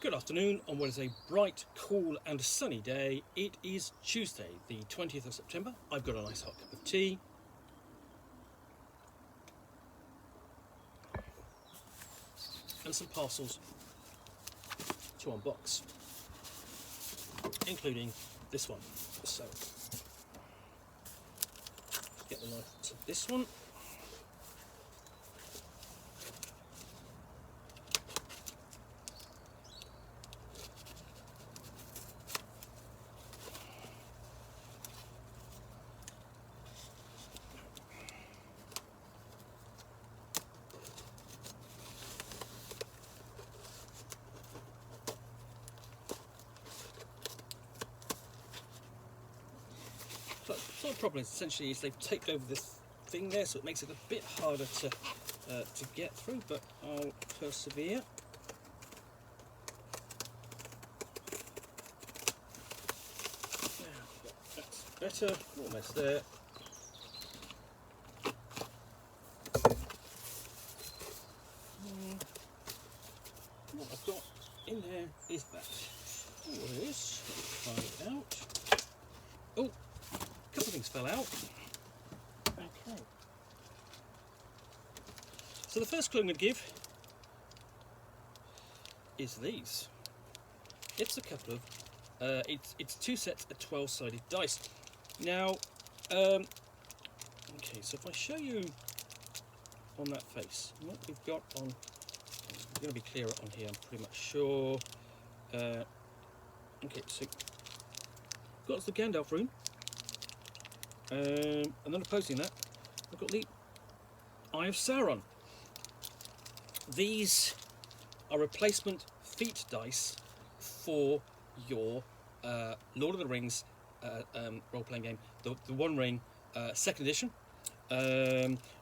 Good afternoon on what is a bright, cool and sunny day. It is Tuesday, the 20th of September. I've got a nice hot cup of tea. And some parcels to unbox, including this one. So, get the knife to this one. So the problem is essentially they've taped over this thing there, so it makes it a bit harder to get through, but I'll persevere. That's better, almost there. What I've got in there is that. What it is, let's find it out. Oh! A couple of things fell out. Okay. So the first clue I'm going to give is these. It's a couple of, it's two sets of 12-sided dice. Now, okay, so if I show you on that face, what we've got on, I'm going to be clearer on here, I'm pretty much sure. Okay, so got the Gandalf rune. And then opposing that, I've got the Eye of Sauron. These are replacement feat dice for your Lord of the Rings role-playing game, the One Ring 2nd edition.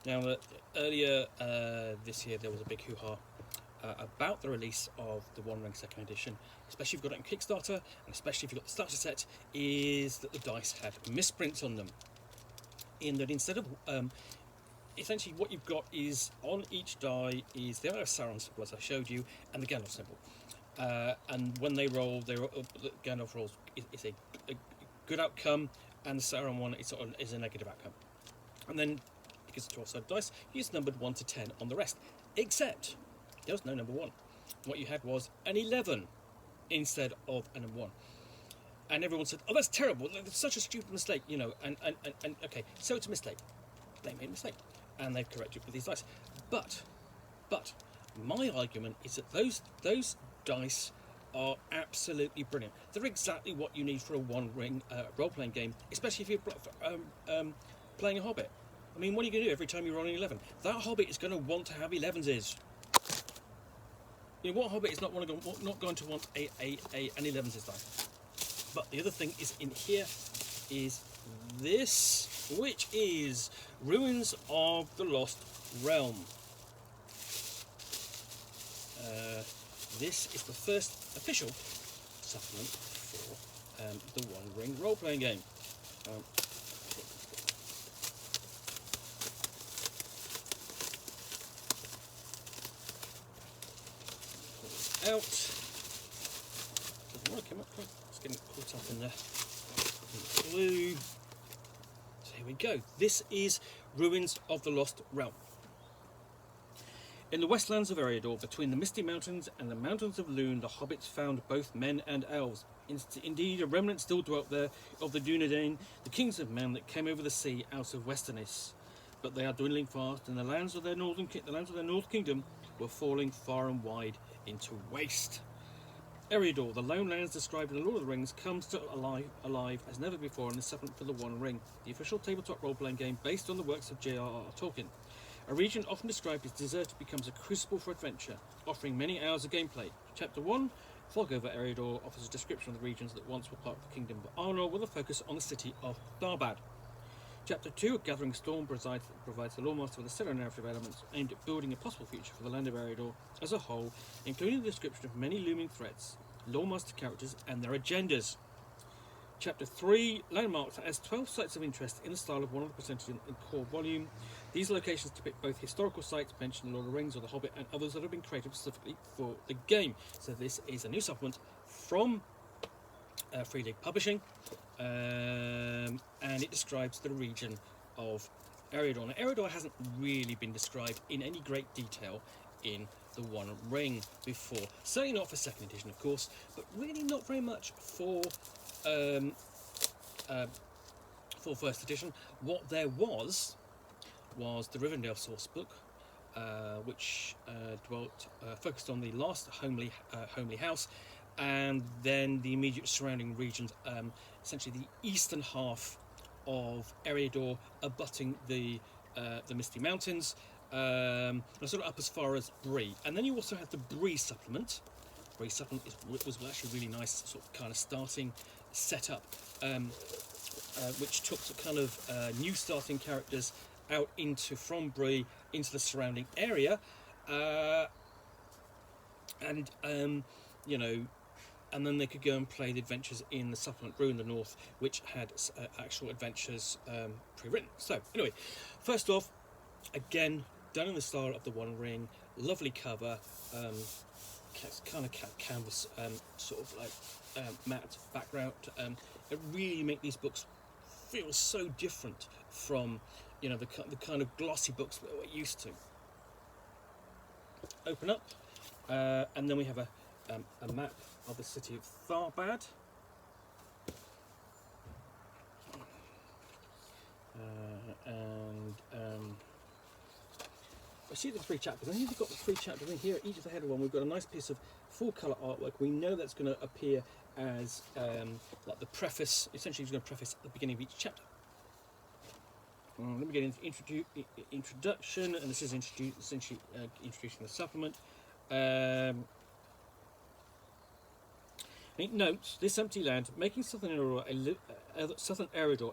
Now, earlier this year there was a big hoo-ha about the release of the One Ring 2nd edition, especially if you've got it on Kickstarter, and especially if you've got the starter set, is that the dice had misprints on them. In that instead of essentially what you've got is on each die is the Eye of Sauron symbol, as I showed you, and the Gandalf symbol. And when they roll, the Gandalf rolls is a good outcome, and the Sauron one is a negative outcome. And then, because it's 12-sided dice, you just numbered 1 to 10 on the rest. Except there was no number 1. What you had was an 11 instead of a number 1. And everyone said, "Oh, that's terrible! That's such a stupid mistake, you know." And okay, so it's a mistake. They made a mistake, and they've corrected it with these dice. But my argument is that those dice are absolutely brilliant. They're exactly what you need for a One Ring role-playing game, especially if you're playing a Hobbit. I mean, what are you going to do every time you roll an 11? That Hobbit is going to want to have 11s. You know, what Hobbit is not going to want an 11s die? But the other thing is in here is this, which is Ruins of the Lost Realm. This is the first official supplement for the One Ring role-playing game. Pull it out. Doesn't want to come up. It's getting caught up in the glue. So here we go. This is Ruins of the Lost Realm. In the westlands of Eriador, between the Misty Mountains and the Mountains of Lune, the hobbits found both men and elves. Indeed, a remnant still dwelt there of the Dunedain, the kings of men that came over the sea out of Westernis. But they are dwindling fast, and the lands of their North Kingdom were falling far and wide into waste. Eriador, the lone lands described in the Lord of the Rings, comes to alive as never before in the supplement for the One Ring, the official tabletop role-playing game based on the works of J.R.R. Tolkien. A region often described as deserted becomes a crucible for adventure, offering many hours of gameplay. Chapter 1, Fog over Eriador, offers a description of the regions that once were part of the Kingdom of Arnor, with a focus on the city of Darbad. Chapter 2, Gathering Storm, provides the loremaster with a set of narrative elements aimed at building a possible future for the land of Eriador as a whole, including the description of many looming threats, loremaster characters and their agendas. Chapter 3, Landmarks, has 12 sites of interest in the style of one of the presented in core volume. These locations depict both historical sites mentioned in Lord of the Rings or The Hobbit and others that have been created specifically for the game. So this is a new supplement from Free League Publishing, and it describes the region of Eriador. Now, Eriador hasn't really been described in any great detail in the One Ring before. Certainly not for second edition, of course, but really not very much for first edition. What there was the Rivendell sourcebook, which focused on the last homely house, and then the immediate surrounding regions, essentially the eastern half of Eriador, abutting the Misty Mountains, and sort of up as far as Bree. And then you also have the Bree supplement. Bree supplement was actually really nice, sort of kind of starting setup, which took the kind of new starting characters out from Bree into the surrounding area, and and then they could go and play the adventures in the supplement Brew in the North, which had actual adventures pre-written. So anyway, first off, again, done in the style of the One Ring, lovely cover, kind of canvas, sort of like matte background. It really make these books feel so different from the kind of glossy books that we're used to. Open up, and then we have a map of the city of Tharbad. I see the 3 chapters. I think we've got the 3 chapters in here. Each of the header one, we've got a nice piece of full colour artwork. We know that's going to appear as like the preface. Essentially, it's going to preface at the beginning of each chapter. Let me get into introduction, and this is essentially introducing the supplement. It notes, this empty land, making Southern Eriador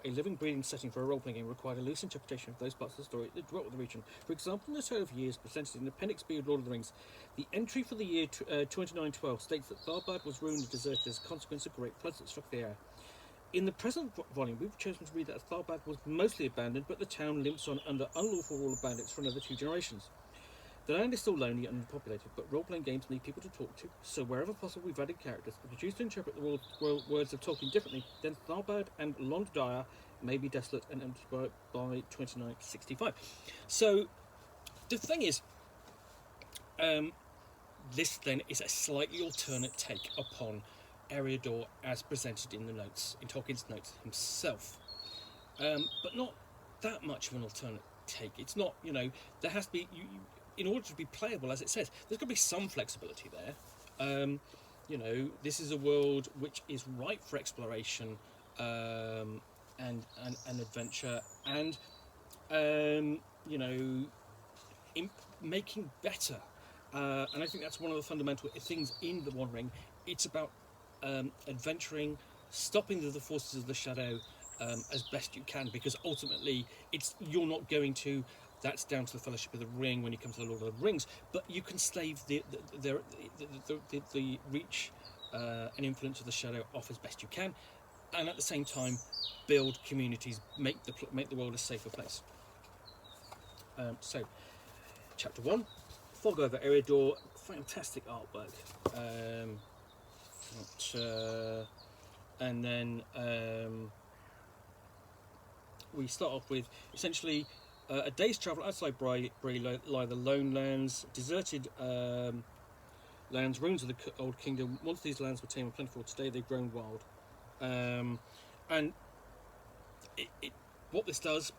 a living, breathing setting for a role-playing game required a loose interpretation of those parts of the story that dwelt with the region. For example, in the Tale of Years presented in Appendix B of Lord of the Rings, the entry for the year 2912 states that Tharbad was ruined and deserted as a consequence of great floods that struck the area. In the present volume, we've chosen to read that Tharbad was mostly abandoned, but the town limps on under unlawful rule of bandits for another 2 generations. The land is still lonely and underpopulated, but role-playing games need people to talk to, so wherever possible we've added characters. If you choose to interpret the words of Tolkien differently, then Tharbad and Londire may be desolate and empty by 2965. So, the thing is, this then is a slightly alternate take upon Eriador as presented in the notes, in Tolkien's notes himself. But not that much of an alternate take. It's not, there has to be... in order to be playable, as it says, there's got to be some flexibility there. This is a world which is ripe for exploration and adventure, and making better. And I think that's one of the fundamental things in the One Ring. It's about adventuring, stopping the forces of the shadow as best you can, because ultimately you're not going to. That's down to the Fellowship of the Ring when you come to the Lord of the Rings. But you can stave the reach and influence of the shadow off as best you can, and at the same time build communities, make the world a safer place. So, chapter 1, Fog over Eriador, fantastic artwork, and then we start off with essentially. A day's travel outside Bree lie the lone lands, deserted lands, ruins of the old kingdom. Once these lands were tame and plentiful, today they've grown wild. And what this does,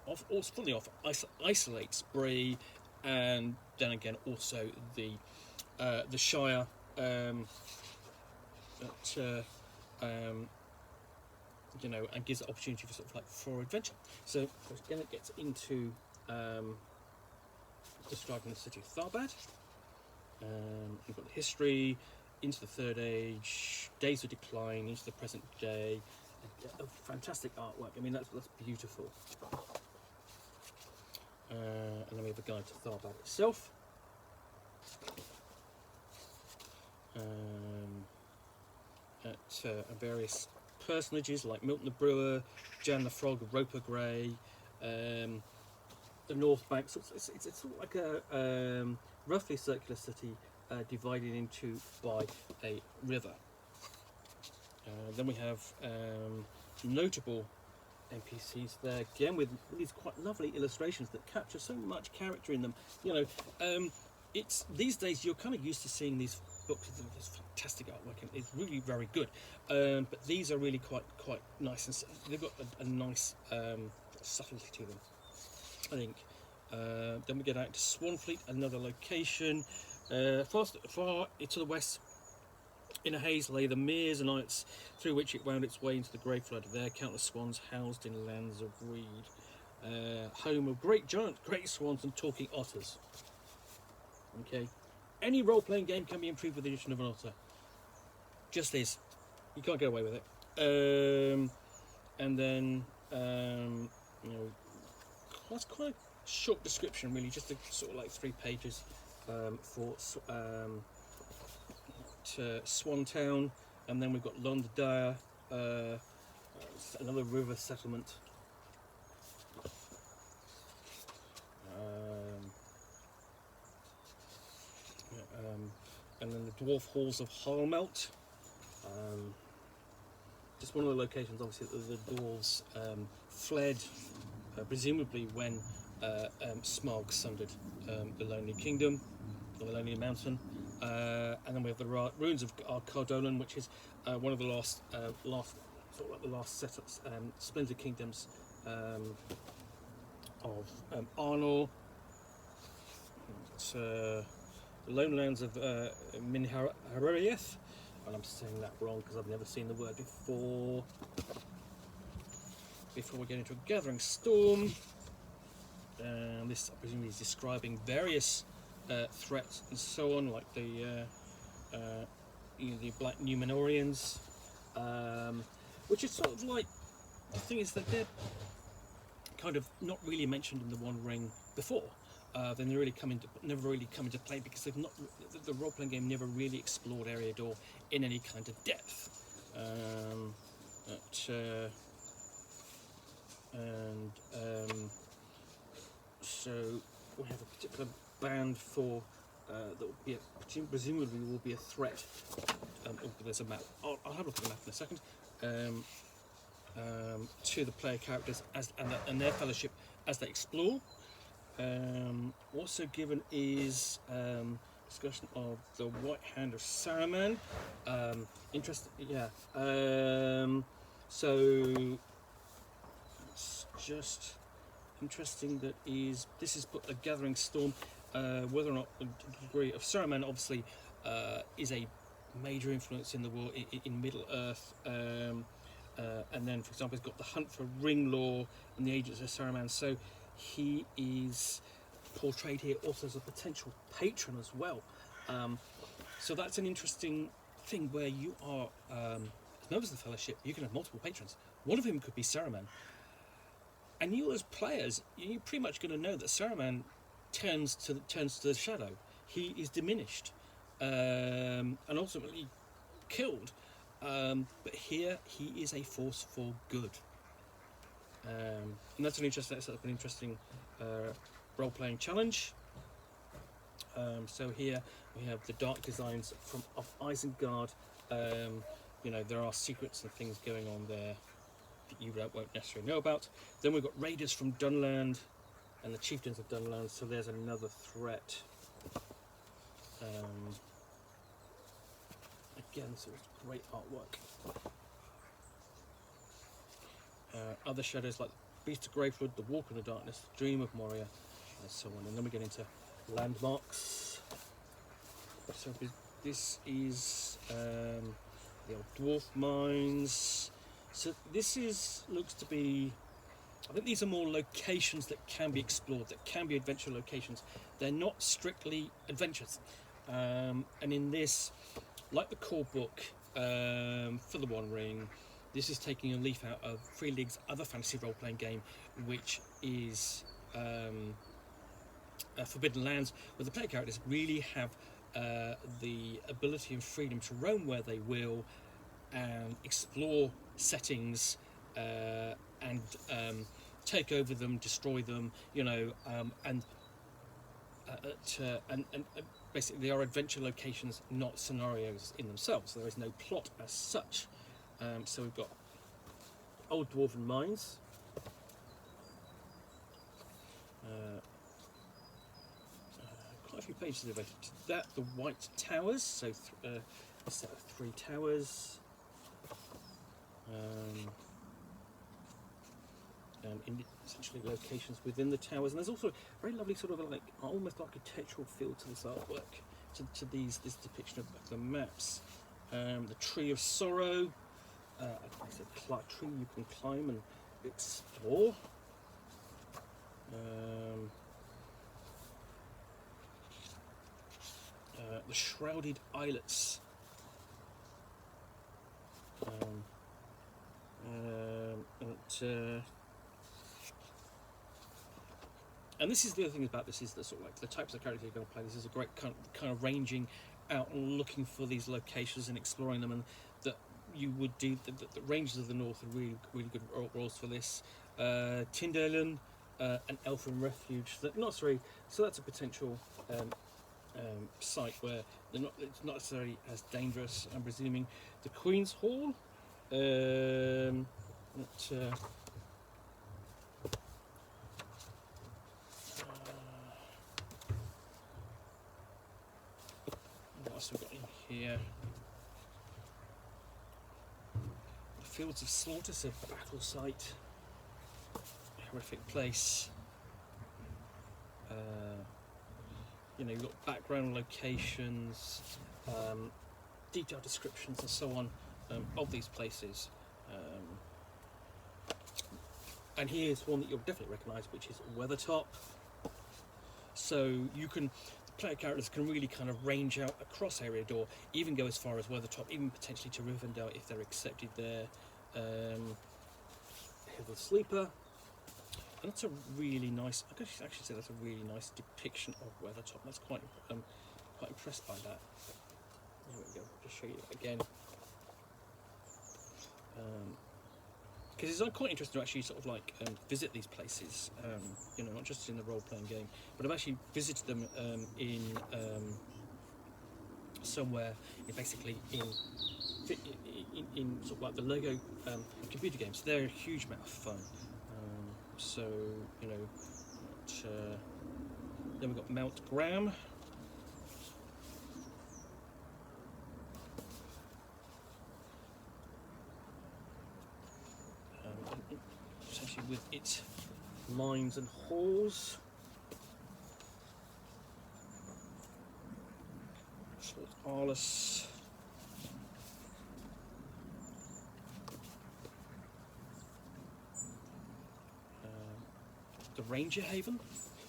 fully isolates Bree, and then again also the Shire. And gives the opportunity for for adventure. So again, it gets into describing the city of Tharbad. You've got the history, into the Third Age, days of decline, into the present day. Fantastic artwork. I mean, that's beautiful. And then we have a guide to Tharbad itself. Various personages like Milton the Brewer, Jan the Frog, Roper Grey, the north bank. So it's sort of like a roughly circular city divided into by a river. Then we have notable NPCs there again with these quite lovely illustrations that capture so much character in them. You know, it's these days you're kind of used to seeing these books with this fantastic artwork, and it's really very good. But these are really quite nice, and they've got a nice subtlety to them, I think. Then we get out to Swanfleet, another location. Far to the west, in a haze lay the meres and islets through which it wound its way into the grey flood. There, countless swans housed in lands of reed, home of great swans and talking otters. Okay, any role-playing game can be improved with the addition of an otter. Just is, you can't get away with it. And then you know, that's quite a short description, really, just a, sort of like 3 pages for to Swantown, and then we've got Londadire, another river settlement. And then the Dwarf Halls of Harmelt. Just one of the locations, obviously, that the dwarves fled, presumably when Smaug sundered the Lonely Kingdom, or the Lonely Mountain. And then we have the ruins of Cardolan, which is one of the last sort of like the last setups, splinter kingdoms of Arnor. It's the lone lands of Minhararieth, and I'm saying that wrong because I've never seen the word before. Before we get into a gathering storm, this I presume is describing various threats and so on, like the the Black Numenorians, which is sort of like, the thing is that they're kind of not really mentioned in the One Ring before. Then they never really come into play because they've not, the role-playing game never really explored Eriador in any kind of depth. So we have a particular band for that will be presumably will be a threat. There's a map. I'll have a look at the map in a second. To the player characters and their fellowship as they explore. Also given is discussion of the White Hand of Saruman. Interesting, yeah. So it's just interesting that this is put a gathering storm. Whether or not the degree of Saruman obviously is a major influence in the world in Middle Earth. And then, for example, it's got the hunt for ring law and the agents of Saruman. So he is portrayed here also as a potential patron as well. So that's an interesting thing where you are, as members of the Fellowship, you can have multiple patrons. One of whom could be Saruman. And you as players, you're pretty much going to know that Saruman turns to the shadow. He is diminished and ultimately killed. But here he is a force for good. And that's an interesting role-playing challenge. So here we have the dark designs of Isengard. There are secrets and things going on there that you won't necessarily know about. Then we've got raiders from Dunland and the chieftains of Dunland. So there's another threat. Again, so it's great artwork. Other shadows like the Beast of Greyflood, the Walk in the Darkness, the Dream of Moria, and so on. And then we get into landmarks. So this is the old dwarf mines. So this looks to be, I think these are more locations that can be explored, that can be adventure locations. They're not strictly adventures. And in this, like the core book for the One Ring, this is taking a leaf out of Free League's other fantasy role-playing game, which is Forbidden Lands, where the player characters really have the ability and freedom to roam where they will and explore settings and take over them, destroy them, you know, and basically they are adventure locations, not scenarios in themselves. There is no plot as such. So we've got old dwarven mines. Quite a few pages devoted to that. The White Towers, so a set of 3 towers. In essentially locations within the towers, and there's also a very lovely sort of like almost architectural feel to this artwork, to this depiction of the maps. The Tree of Sorrow, it's a tree you can climb and explore. The Shrouded Islets. And this is the other thing about this, is the sort of like the types of characters you're going to play. This is a great kind of ranging out and looking for these locations and exploring them, and that you would do. The Rangers of the North are really good roles for this. Tindalen, an Elfin Refuge. So that's a potential site where it's not necessarily as dangerous. I'm presuming the Queen's Hall. What else have we got in here? The Fields of Slaughter, so battle site, horrific place. You know, you've got background locations, detailed descriptions and so on of these places. And here's one that you'll definitely recognise, which is Weathertop. So you can, the player characters can really kind of range out across Eriador, even go as far as Weathertop, even potentially to Rivendell if they're accepted there. Hill of Sleeper. And that's a really nice, I could actually say that's a really nice depiction of Weathertop. That's quite impressed by that. There we go, I'll just show you that again. Because it's quite interesting to actually sort of like visit these places, you know, not just in the role-playing game, but I've actually visited them in somewhere, basically in sort of like the Lego computer games. They're a huge amount of fun. So, you know, then we've got Mount Graham. Essentially with its mines and halls. Arliss. The Ranger Haven.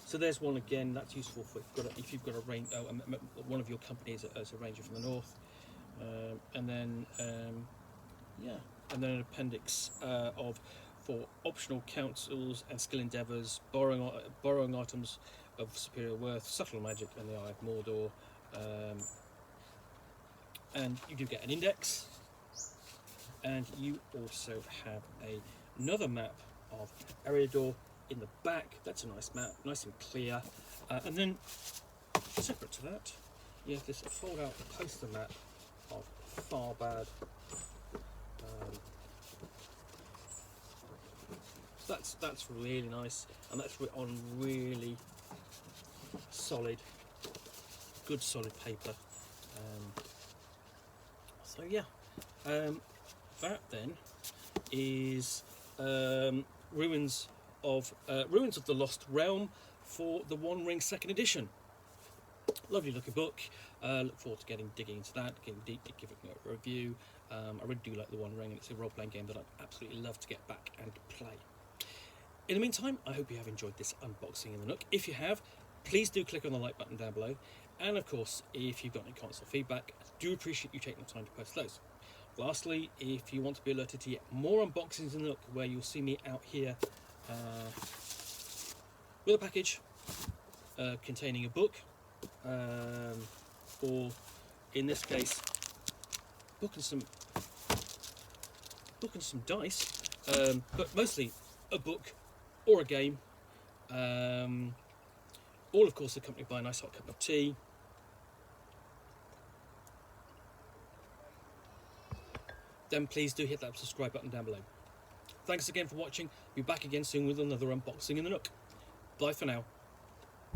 So there's one again that's useful for if you've got a range, one of your companies as a ranger from the north, and then and then an appendix for optional councils and skill endeavours, borrowing items of superior worth, subtle magic, and the Eye of Mordor. And you do get an index, and you also have another map of Eriador in the back. That's a nice map, nice and clear. And then separate to that, you have this fold out poster map of Farbad. So that's really nice, and that's on really solid, good solid paper. So yeah, that then is Ruins of the Lost Realm for the One Ring 2nd edition. Lovely looking book. Look forward to digging into that, giving it a review. I really do like the One Ring, and it's a role-playing game that I'd absolutely love to get back and play. In the meantime, I hope you have enjoyed this unboxing in the Nook. If you have, please do click on the like button down below. And of course, if you've got any comments or feedback, I do appreciate you taking the time to post those. Lastly, if you want to be alerted to yet more unboxings in the Nook, where you'll see me out here with a package containing a book, or in this case, book and some dice, but mostly a book or a game, all of course accompanied by a nice hot cup of tea, then please do hit that subscribe button down below. Thanks again for watching. Be back again soon with another unboxing in the Nook. Bye for now.